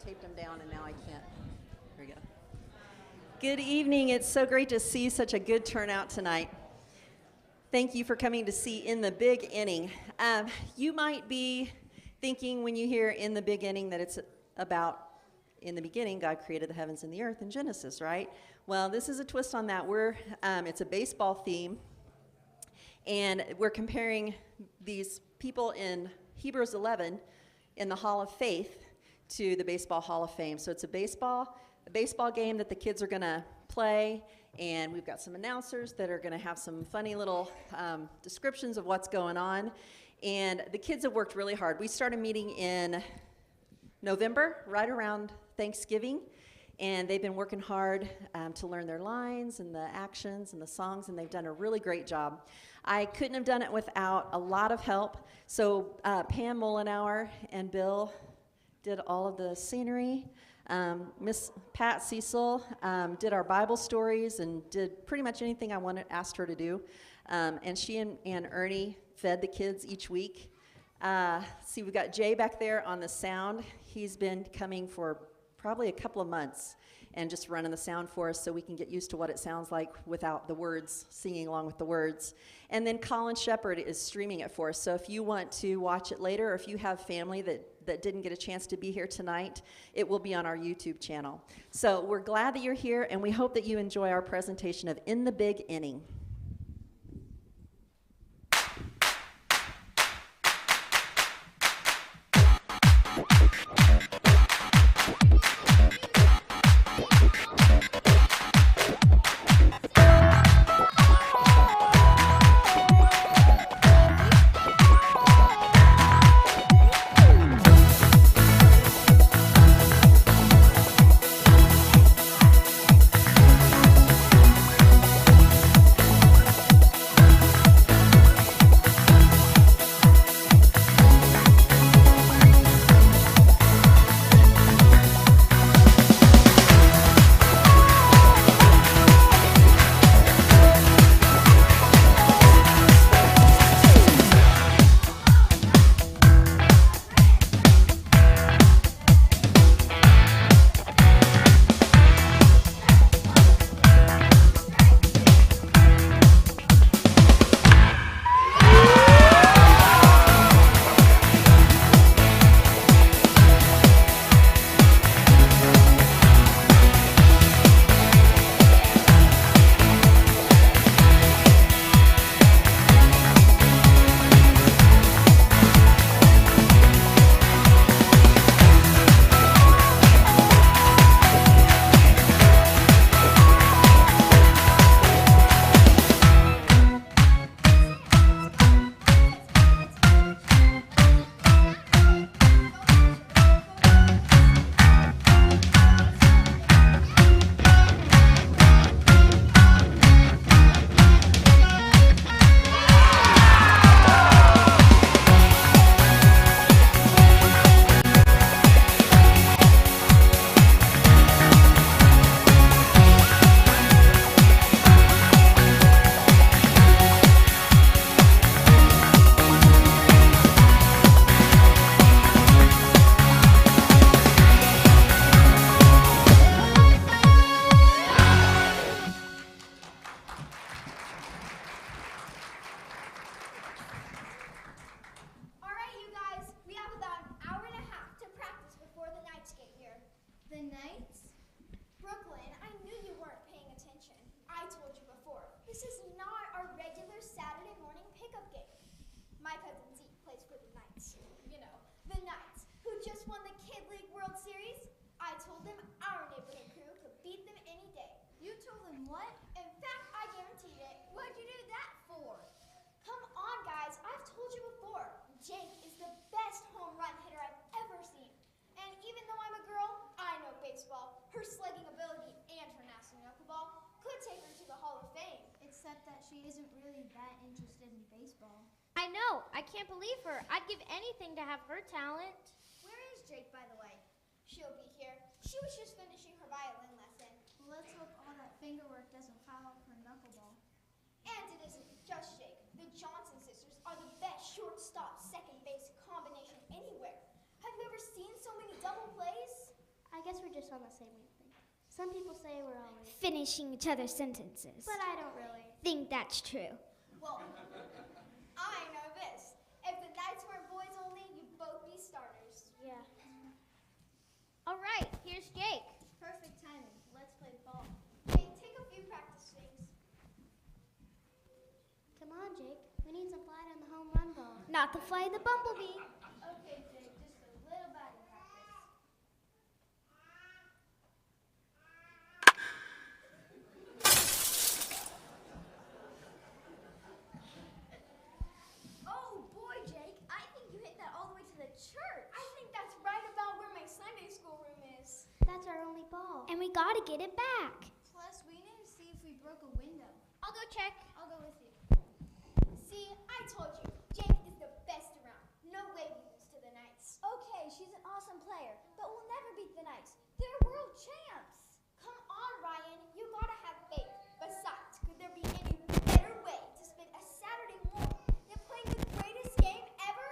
taped them down, and now I can't. Here we go. Good evening. It's so great to see such a good turnout tonight. Thank you for coming to see In the Big Inning. You might be thinking when you hear In the Big Inning that it's about in the beginning, God created the heavens and the earth in Genesis, right? Well, this is a twist on that. It's a baseball theme, and we're comparing these people in Hebrews 11 in the Hall of Faith to the Baseball Hall of Fame. So it's a baseball game that the kids are going to play, and we've got some announcers that are going to have some funny little descriptions of what's going on. And the kids have worked really hard. We started meeting in November, right around Thanksgiving, and they've been working hard to learn their lines and the actions and the songs, and they've done a really great job. I couldn't have done it without a lot of help. So Pam Mollenauer and Bill did all of the scenery. Miss Pat Cecil did our Bible stories and did pretty much anything I asked her to do. And she and Ernie fed the kids each week. See, we've got Jay back there on the sound. He's been coming for probably a couple of months and just running the sound for us so we can get used to what it sounds like without the words, singing along with the words. And then Colin Shepard is streaming it for us. So if you want to watch it later, or if you have family that didn't get a chance to be here tonight, it will be on our YouTube channel. So we're glad that you're here, and we hope that you enjoy our presentation of In the Big Inning. I know. I can't believe her. I'd give anything to have her talent. Where is Jake, by the way? She'll be here. She was just finishing her violin lesson. Well, let's hope all that finger work doesn't foul up her knuckleball. And it isn't just Jake. The Johnson sisters are the best shortstop second base combination anywhere. Have you ever seen so many double plays? just on the same wavelength. Some people say we're always, Finishing each other's sentences. but I don't really. Think that's true. Well, I know this. If the Knights weren't boys only, you'd both be starters. Yeah. All right, here's Jake. Perfect timing. Let's play ball. Hey, take a few practice swings. Come on, Jake. We need some flight on the home run ball. Not the fly of the bumblebee. Okay, Jake, just a little batting practice. Oh boy, Jake, I think you hit that all the way to the church. I think that's right about where my Sunday school room is. That's our only ball. And we gotta get it back. Plus, we need to see if we broke a window. I'll go check. I'll go with you. See, I told you, Jake is the best around. No way we lose to the Knights. Okay, she's an awesome player, but we'll never beat the Knights. They're world champs. Come on, Ryan, you gotta have faith. Besides, could there be any better way to spend a Saturday morning than playing the greatest game ever?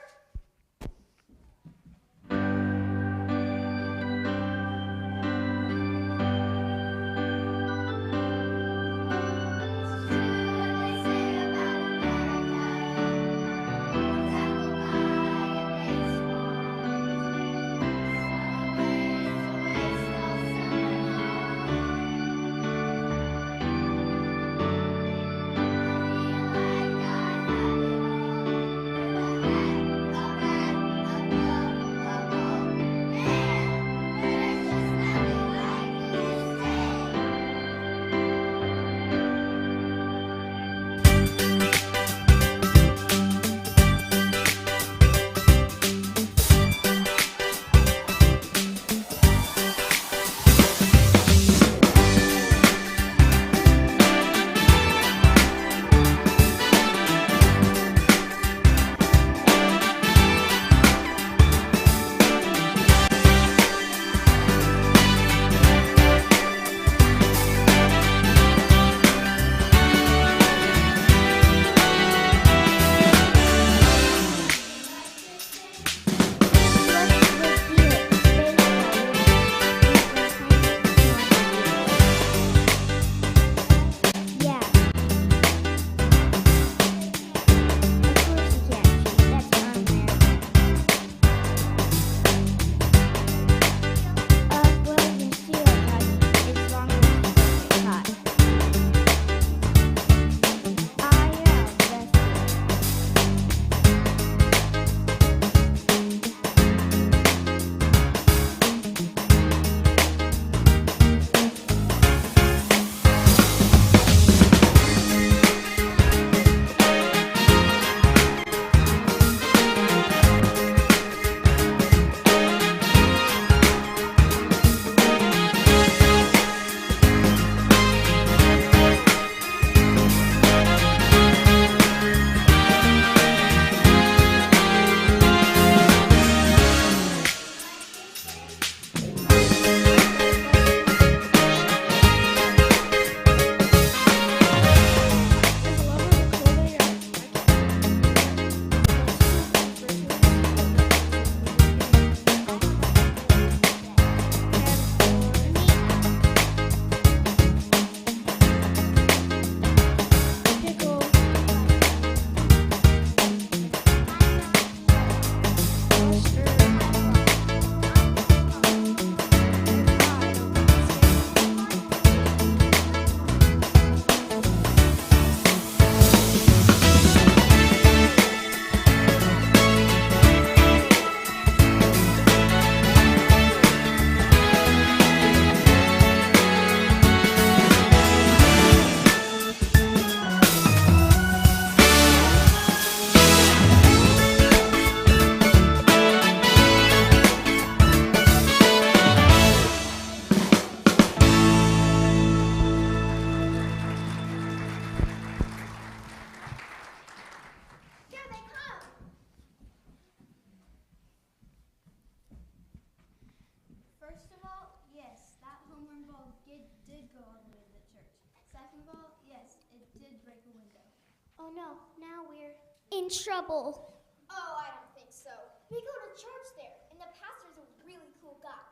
Oh no, now we're In trouble. Oh, I don't think so. We go to church there, and the pastor's a really cool guy.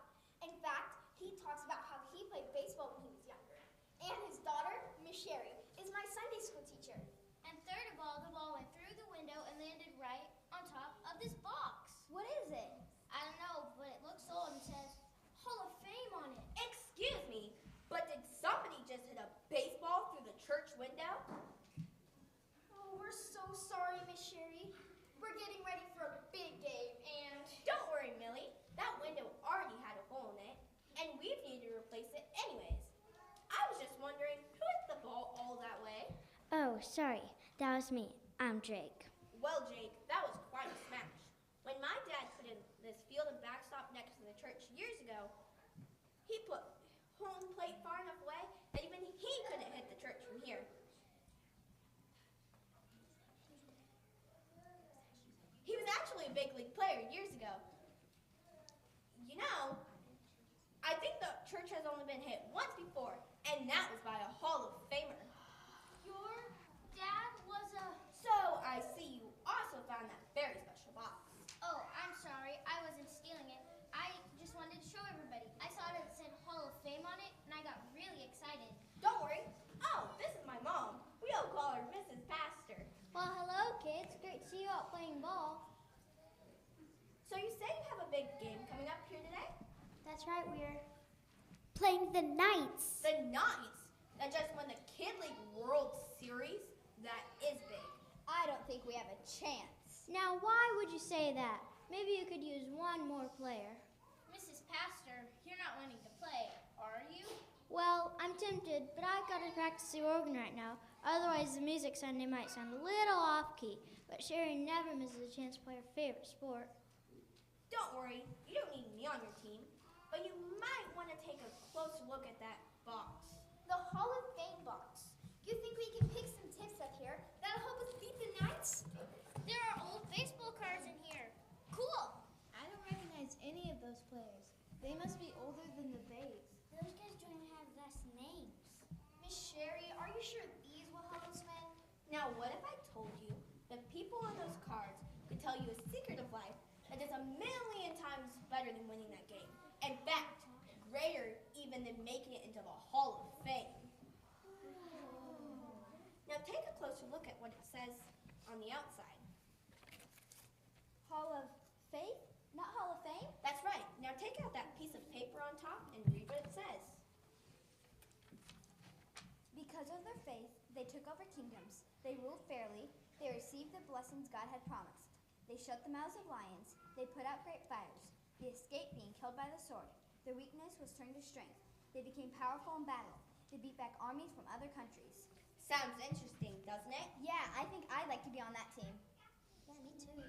In fact, he talks Sherry is my Sunday school teacher. And third of all, the ball went through the window and landed right on top of this box. What is it? I don't know, but it looks old and says Hall of Fame on it. Excuse me, but did somebody just hit a baseball through the church window? Oh, we're so sorry, Miss Sherry. We're getting ready for a big game, and Don't worry, Millie. That window already had a hole in it, and we've needed to replace it anyways. I was just wondering who hit the ball all that way? Oh, sorry. That was me. I'm Jake. Well, Jake, that was quite a smash. When my dad put in this field and backstop next to the church years ago, he put home plate far enough away that even he couldn't hit the church from here. He was actually a big league player years ago. You know, I think the church has only been hit once before, and that was by a Hall of Famer. Your dad was a... So I see you also found that very special box. Oh, I'm sorry. I wasn't stealing it. I just wanted to show everybody. I saw it said Hall of Fame on it, and I got really excited. Don't worry. Oh, this is my mom. We all call her Mrs. Pastor. Well, hello, kids. Great to see you out playing ball. So you say you have a big game coming up here today? That's right. We're playing the Knights. The Knights that just won the Kid League World Series? That is big. I don't think we have a chance. Now, why would you say that? Maybe you could use one more player. Mrs. Pastor, you're not wanting to play, are you? Well, I'm tempted, but I've got to practice the organ right now. Otherwise, the music Sunday might sound a little off-key. But Sherry never misses a chance to play her favorite sport. Don't worry, you don't need me on your team, but you might want to take a close look at that box. The Hall of Fame box. You think we can pick some tips up here that'll help us beat the Knights? There are old baseball cards in here. Cool. I don't recognize any of those players. They must be older than the Bays. Those guys don't even have last names. Miss Sherry, are you sure these will help us win? Now, what if I told you that people on those cards could tell you a secret of life that is a million times better than winning that game? In fact, greater even than making it into the Hall of Fame. Now take a closer look at what it says on the outside. Hall of Faith? Not Hall of Fame? That's right. Now take out that piece of paper on top and read what it says. Because of their faith, they took over kingdoms. They ruled fairly. They received the blessings God had promised. They shut the mouths of lions. They put out great fires. They escaped being killed by the sword. Their weakness was turned to strength. They became powerful in battle. They beat back armies from other countries. Sounds interesting, doesn't it? Yeah, I think I'd like to be on that team. Yeah, me too.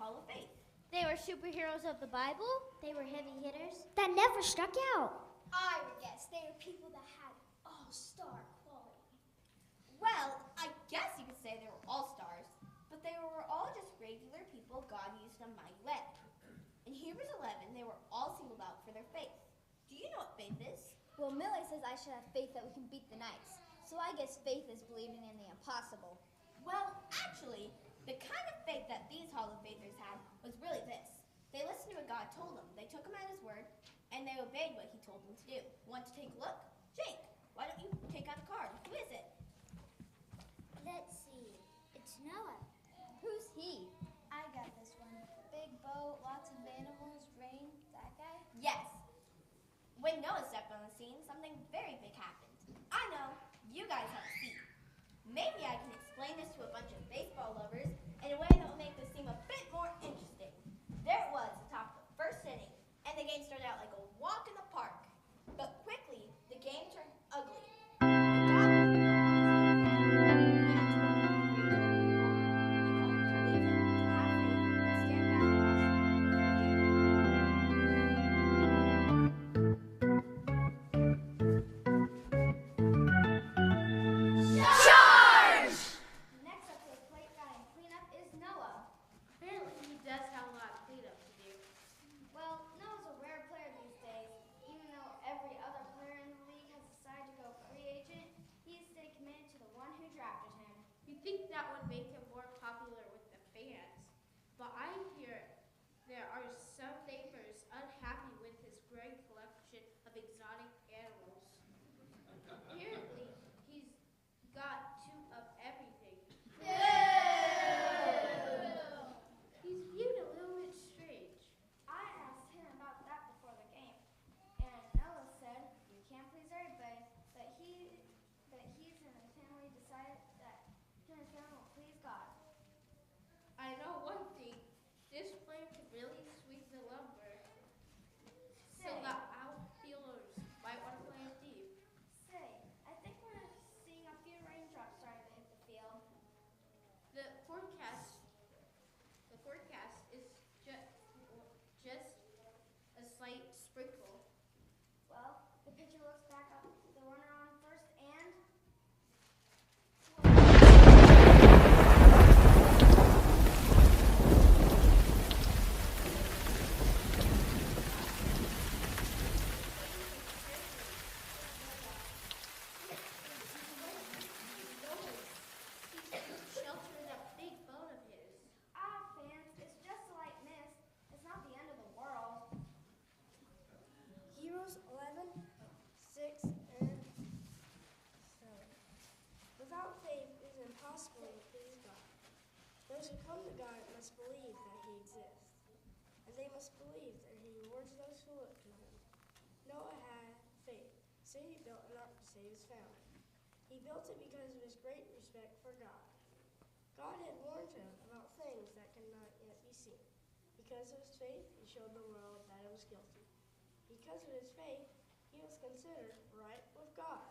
Hall of Faith. They were superheroes of the Bible. They were heavy hitters that never struck out. I would guess they were people that had all-star quality. Well, I guess you could say they were all-stars, but they were all just regular people God used in a mighty way. In Hebrews 11, they were all singled out for their faith. Do you know what faith is? Well, Millie says I should have faith that we can beat the Knights. So I guess faith is believing in the impossible. Well, actually, the kind of faith that these Hall of Faithers had was really this. They listened to what God told them. They took him at his word, and they obeyed what he told them to do. Want to take a look? Jake, why don't you take out the card? Who is it? Let's see. It's Noah. Who's he? I got this one. Big boat, lots of animals, rain. That guy? Yes. When Noah stepped on the scene, something very big happened. I know, you guys have a seat. Maybe I can explain this to a bunch of baseball lovers in a way that will make this seem a bit more interesting. There it was, atop the first inning, and the game started out like a walk in the park. But quickly, the game turned ugly. Next up to the plate batting cleanup is Noah. Apparently he does have a lot of cleanup to do. Well, Noah's a rare player these days. Even though every other player in the league has decided to go free agent, he has stayed committed to the one who drafted him. You'd think that would make him more popular with the fans. But I hear there are some neighbors unhappy with his growing collection of exotic animals. Apparently, he's got two of everything. He's viewed a little bit strange. I asked him about that before the game, and Noah said you can't please everybody, but he's and his family decided that him and his family will please God. I know one thing. This player can really swing the lumber. So the outfielders might want to play him deep. Say, I think we're seeing a few raindrops starting to hit the field. The forecast is just a slight sprinkle. Well, the pitcher looks back up, the runner on first, and Sheltering a big bone of his. fans, it's just a light miss. It's not the end of the world. Hebrews 11, 6, and 7. Without faith it is impossible to please God. Those who come to God must believe that he exists, and they must believe that he rewards those who look to him. Noah had faith, so he built an ark to save his family. He built it because of his great respect for God. God had warned him about things that cannot yet be seen. Because of his faith, he showed the world that it was guilty. Because of his faith, he was considered right with God.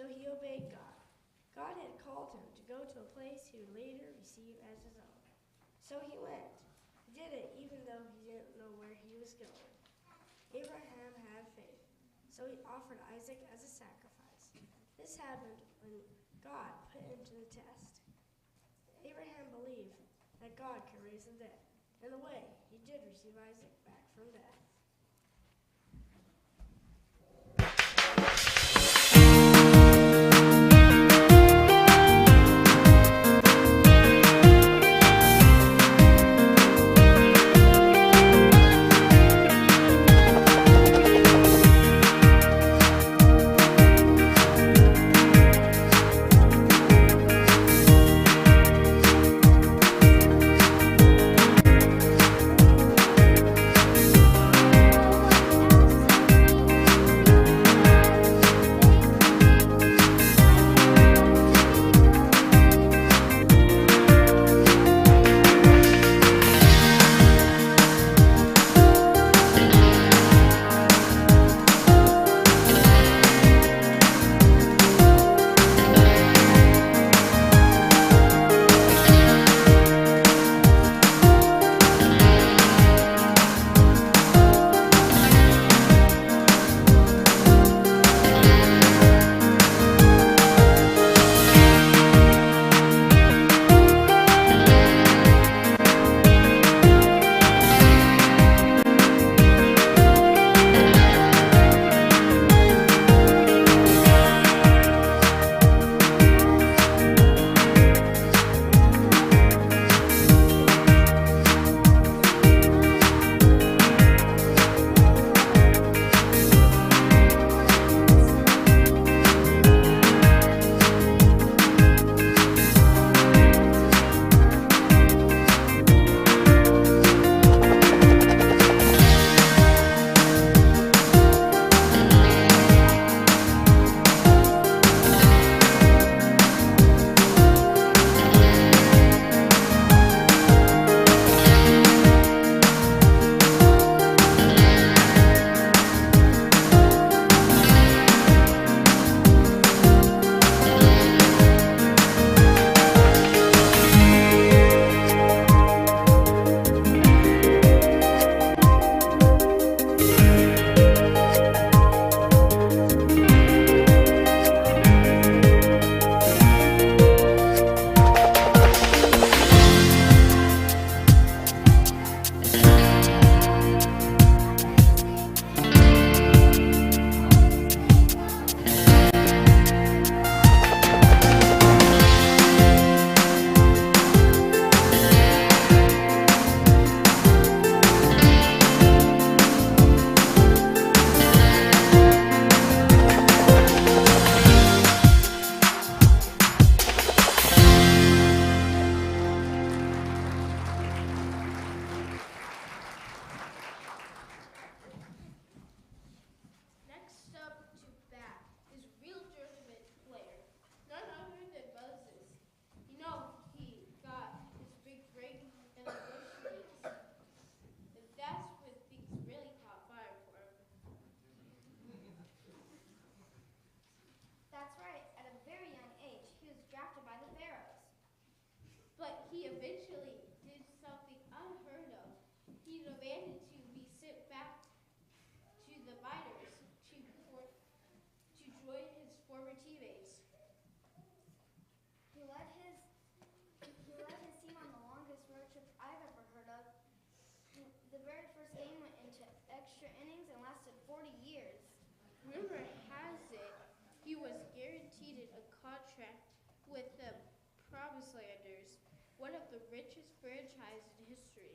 So he obeyed God. God had called him to go to a place he would later receive as his own. So he went. He did it even though he didn't know where he was going. Abraham had faith, so he offered Isaac as a sacrifice. This happened when God put him to the test. Abraham believed that God could raise the dead. In a way, he did receive Isaac back from death. Next up to bat is real tournament player, none other than Moses. You know, he got his big break in the bush leagues. And that's when things really caught fire for him. That's right. At a very young age, he was drafted by the Pharaohs. But he eventually did something unheard of. He demanded to be sent back to the minors to join his former teammates. He led his team on the longest road trip I've ever heard of. The very first game went into extra innings and lasted 40 years. Rumor has it he was guaranteed a contract with the Promised Landers, one of the richest franchises in history.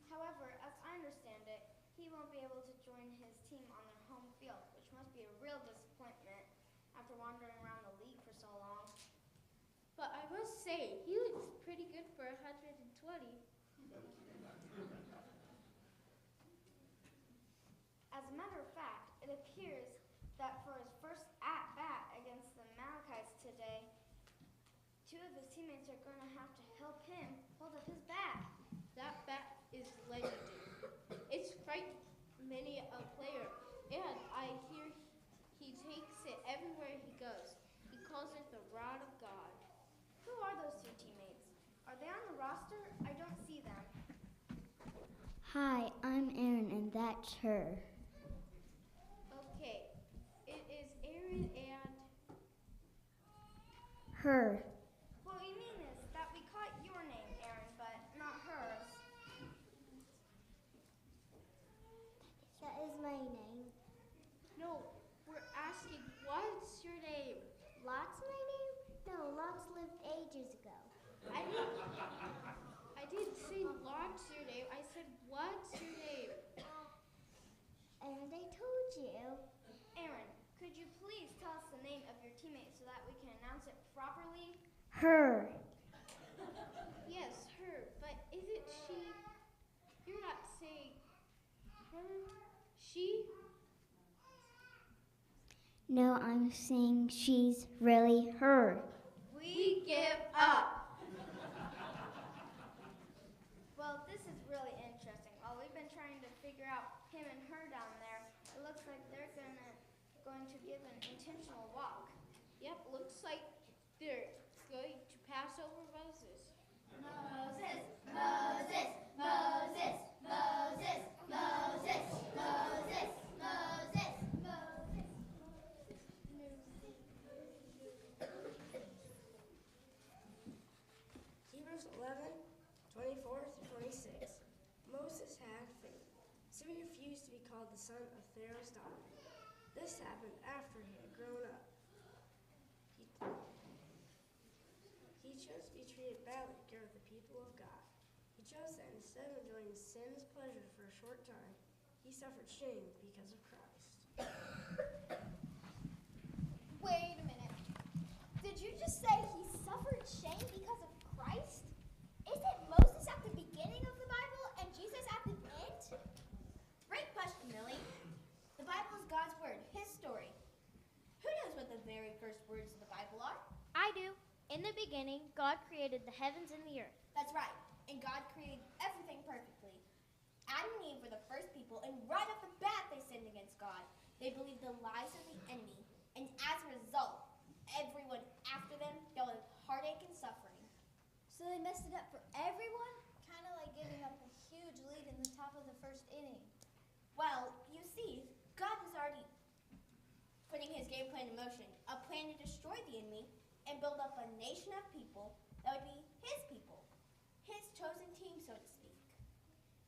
However, as I understand it, he won't be able to join his team on their home field, which must be a real disappointment after wandering around the league for so long. But I must say, he looks pretty good for 120. As a matter of fact, it appears that for his first at-bat against the Malachites today, two of his teammates are going to have to help him hold up his bat. That bat is legendary. It's frightened many a player, and I hear he takes it everywhere he roster? I don't see them. Hi, I'm Erin, and that's her. Okay, it is Aaron and Her. What we mean is that we caught your name, Aaron, but not hers. That is my name. no, we're asking what's your name? Lot's my name? No, Lot's lived ages ago. I didn't say what's your name. I said what's your name? And I told you. Aaron, could you please tell us the name of your teammate so that we can announce it properly? Her. Yes, her. But isn't she? You're not saying her. She? No, I'm saying she's really her. We give up. Well, this is really interesting. While we've been trying to figure out him and her down there, it looks like they're going to give an intentional walk. Yep, looks like they're going to pass over Moses. Moses, Moses, Moses, Moses, Moses, Moses, Moses, Moses. Hebrews 11:24-26. Moses had faith, so he refused to be called the son of Pharaoh's daughter. This happened after he had grown up. He chose to be treated badly in care of the people of God. He chose that instead of enjoying sin's pleasure for a short time, he suffered shame because of Christ. Wait a minute. Did you just say he suffered shame because of Christ? Isn't Moses at the beginning of the Bible and Jesus at the end? Great question, Millie. The Bible is God's word, his story. Who knows what the very first words of the Bible are? I do. In the beginning, God created the heavens and the earth. That's right. And God created everything perfectly. Adam and Eve were the first people, and right off the bat they sinned against God. They believed the lies of the enemy, and as a result, everyone after them dealt with heartache and suffering. So they messed it up for everyone? Kind of like giving up a huge lead in the top of the first inning. Well, you see, God was already putting his game plan in motion, a plan to destroy the enemy and build up a nation of people that would be his people, his chosen team, so to speak.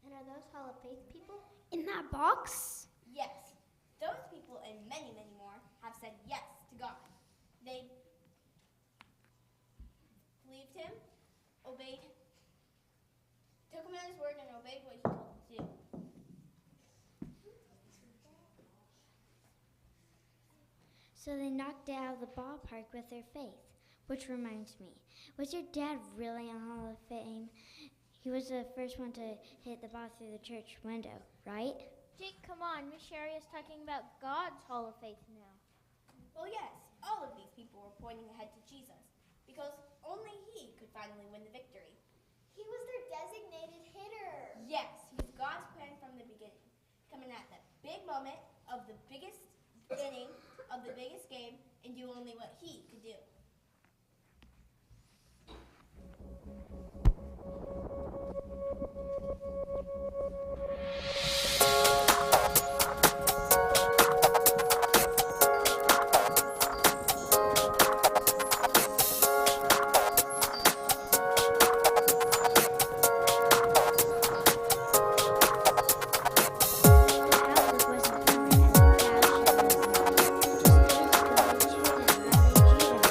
And are those Hall of Faith people in that box? Yes, those people and many, many more have said yes to God. They believed him, obeyed, took him at his word, and obeyed what he told them to do. So they knocked it out of the ballpark with their faith. Which reminds me, was your dad really in Hall of Fame? He was the first one to hit the ball through the church window, right? Jake, come on. Miss Sherry is talking about God's Hall of Faith now. Well, yes, all of these people were pointing ahead to Jesus, because only he could finally win the victory. He was their designated hitter. Yes, he was God's plan from the beginning, coming at the big moment of the biggest inning of the biggest game and do only what he could do. Outlook wasn't permanent, and the crowd showed us. Just days ago, they cheered and now they jeered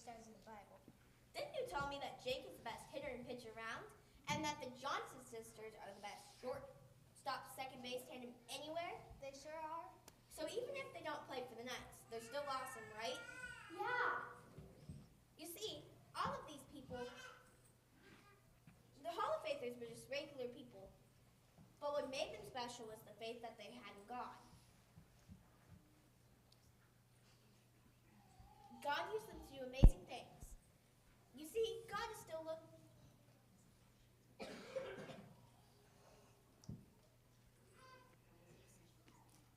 says in the Bible. Didn't you tell me that Jake is the best hitter and pitcher around, and that the Johnson sisters are the best shortstop, second base tandem anywhere? They sure are. So even if they don't play for the Knights, they're still awesome, right? Yeah. You see, all of these people, the Hall of Faithers were just regular people, but what made them special was the faith that they had in God. God used them to do amazing things. You see, God is still looking.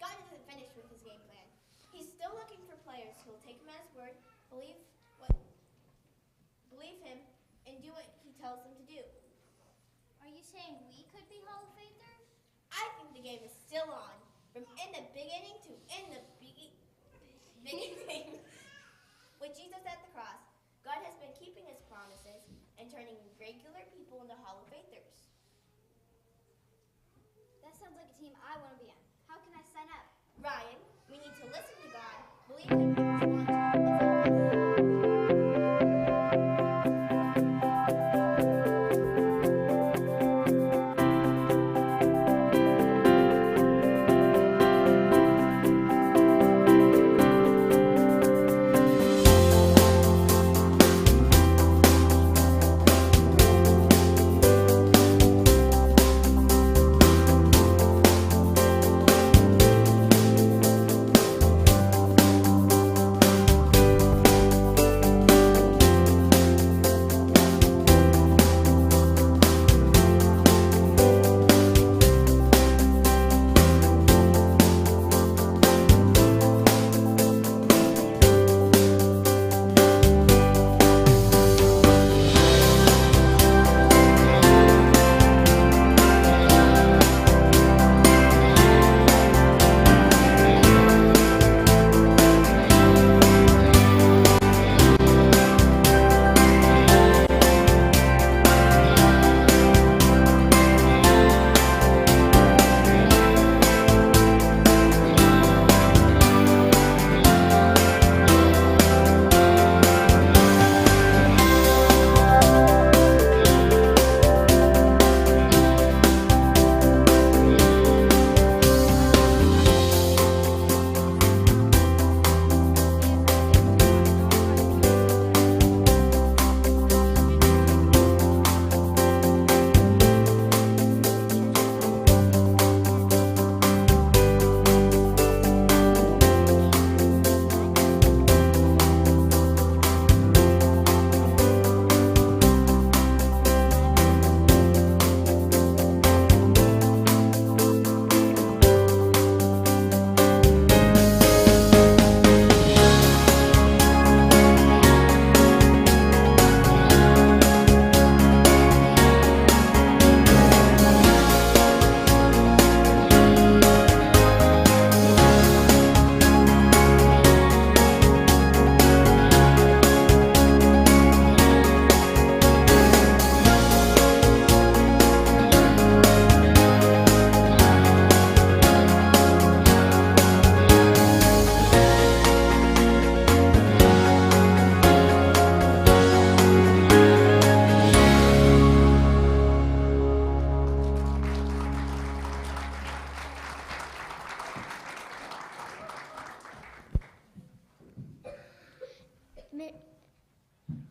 God isn't finished with his game plan. He's still looking for players who will take him at his word, believe him, and do what he tells them to do. Are you saying we could be Hall of Faithers? I think the game is still on, from in the beginning to in the beginning. With Jesus at the cross, God has been keeping his promises and turning regular people into Hall of Faithers. That sounds like a team I want to be on. How can I sign up? Ryan, we need to listen to God, believe him, and respond to him.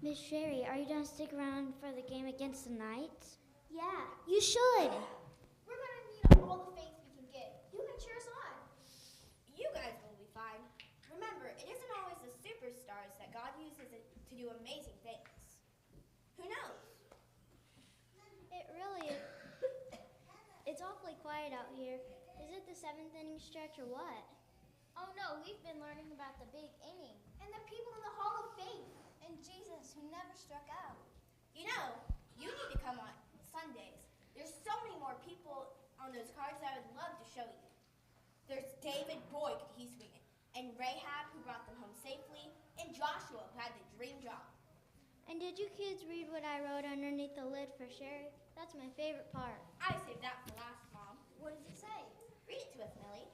Miss Sherry, are you going to stick around for the game against the Knights? Yeah, you should. We're going to need all the faith we can get. You can cheer us on. You guys will be fine. Remember, it isn't always the superstars that God uses to do amazing things. Who knows? It really is. It's awfully quiet out here. Is it the 7th inning stretch or what? Oh no, we've been learning about the big inning. And the people in the Hall of Faith. And Jesus, who never struck out. You know, you need to come on Sundays. There's so many more people on those cards that I would love to show you. There's David, boy, could he swing it. And Rahab, who brought them home safely. And Joshua, who had the dream job. And did you kids read what I wrote underneath the lid for Sherry? That's my favorite part. I saved that for last, Mom. What does it say? Read it to us, Millie.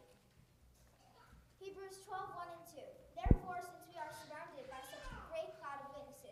Hebrews 12:1 and 2. Therefore, since we are surrounded by such a great cloud of witnesses,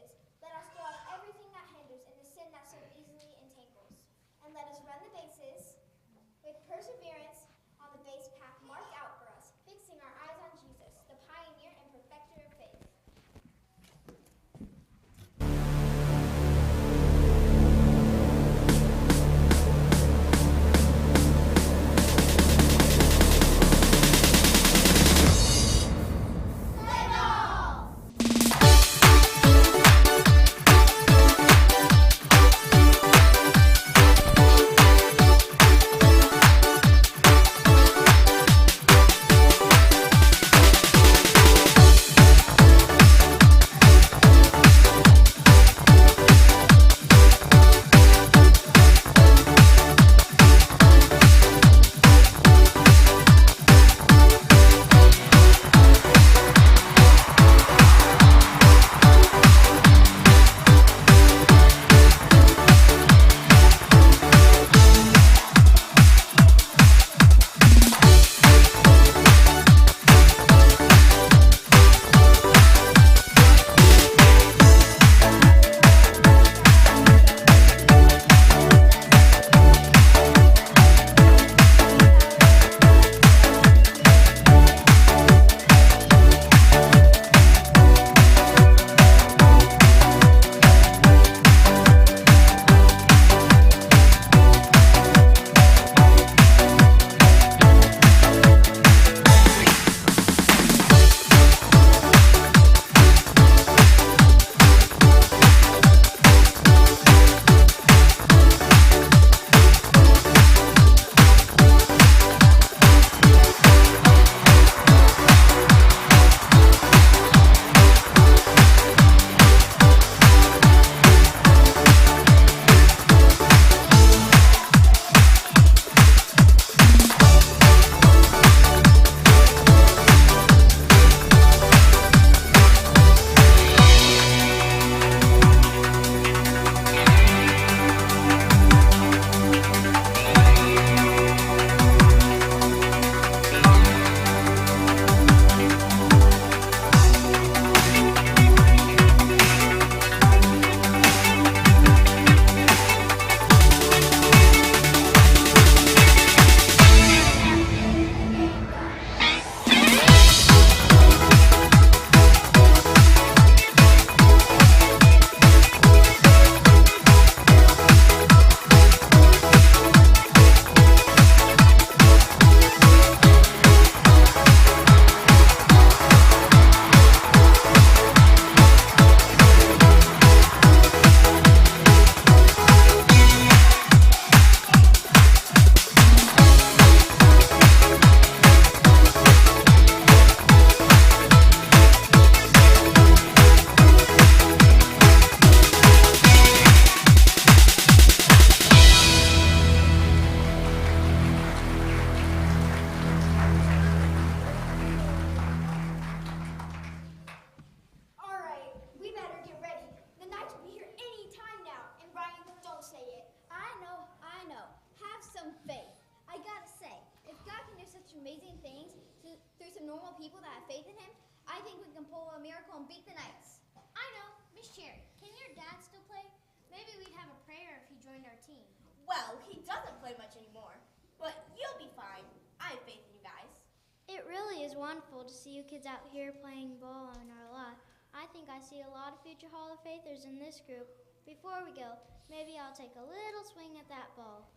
amazing things through some normal people that have faith in him, I think we can pull a miracle and beat the Knights. I know. Miss Cherry, can your dad still play? Maybe we'd have a prayer if he joined our team. Well, he doesn't play much anymore, but you'll be fine. I have faith in you guys. It really is wonderful to see you kids out here playing ball on our lot. I think I see a lot of future Hall of Faithers in this group. Before we go, maybe I'll take a little swing at that ball.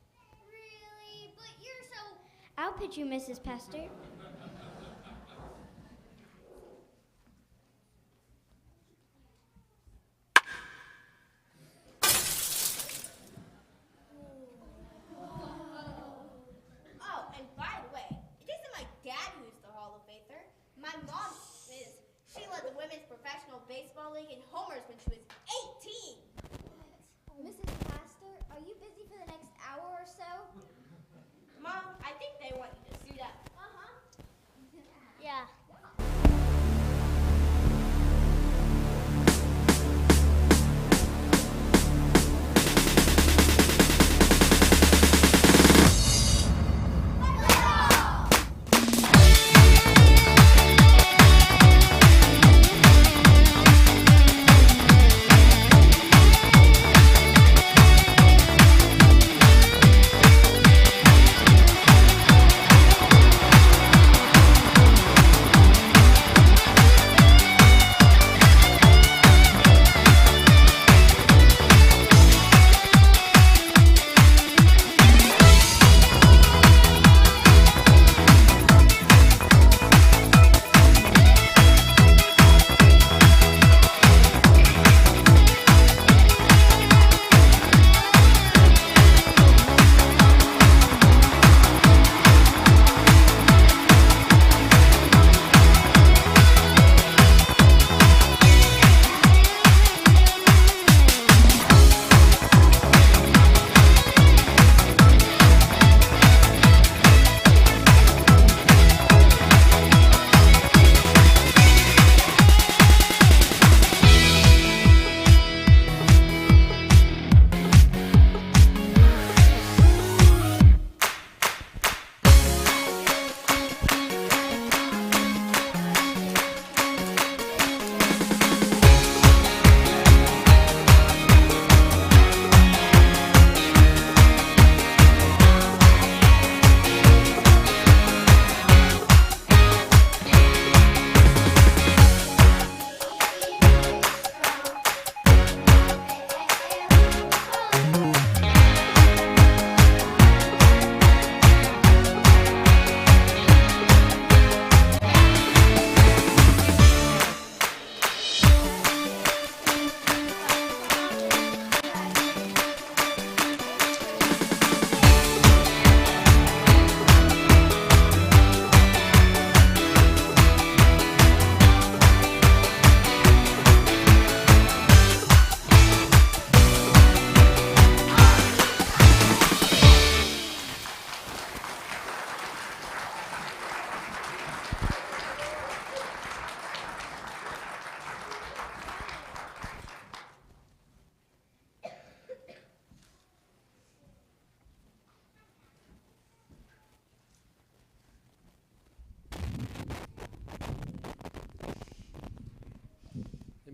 Really? But you're so... I'll pitch you, Mrs. Pastor. Oh, and by the way, it isn't my dad who's the Hall of Faither. My mom is. She led the Women's Professional Baseball League in homers when she was 18. Mrs. Pastor, are you busy for the next hour or so? Mom, I think they want you to suit up. Yeah.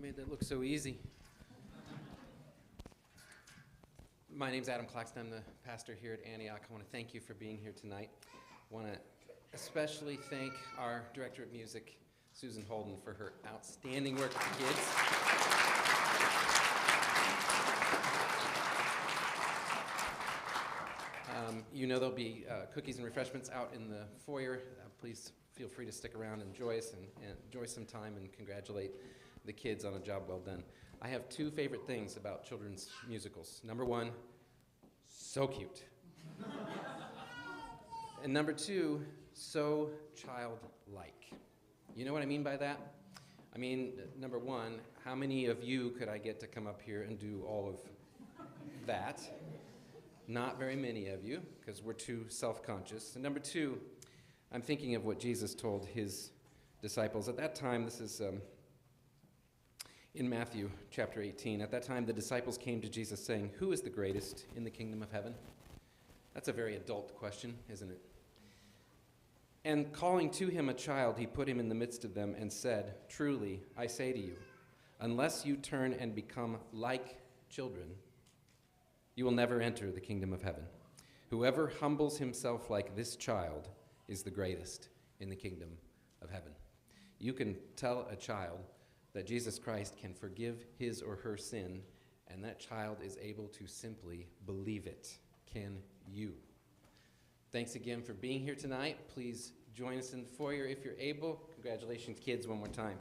Made that look so easy. My name's Adam Claxton. I'm the pastor here at Antioch. I want to thank you for being here tonight. I want to especially thank our director of music, Susan Holden, for her outstanding work with the kids. You know there'll be cookies and refreshments out in the foyer. Please feel free to stick around and enjoy some time and congratulate the kids on a job well done. I have two favorite things about children's musicals. Number one, so cute. And number two, so childlike. You know what I mean by that? I mean, number one, how many of you could I get to come up here and do all of that? Not very many of you, because we're too self-conscious. And number two, I'm thinking of what Jesus told his disciples. At that time, this is in Matthew chapter 18. At that time, the disciples came to Jesus saying, "Who is the greatest in the kingdom of heaven?" That's a very adult question, isn't it? And calling to him a child, he put him in the midst of them and said, "Truly, I say to you, unless you turn and become like children, you will never enter the kingdom of heaven. Whoever humbles himself like this child is the greatest in the kingdom of heaven." You can tell a child that Jesus Christ can forgive his or her sin, and that child is able to simply believe it. Can you? Thanks again for being here tonight. Please join us in the foyer if you're able. Congratulations, kids, one more time.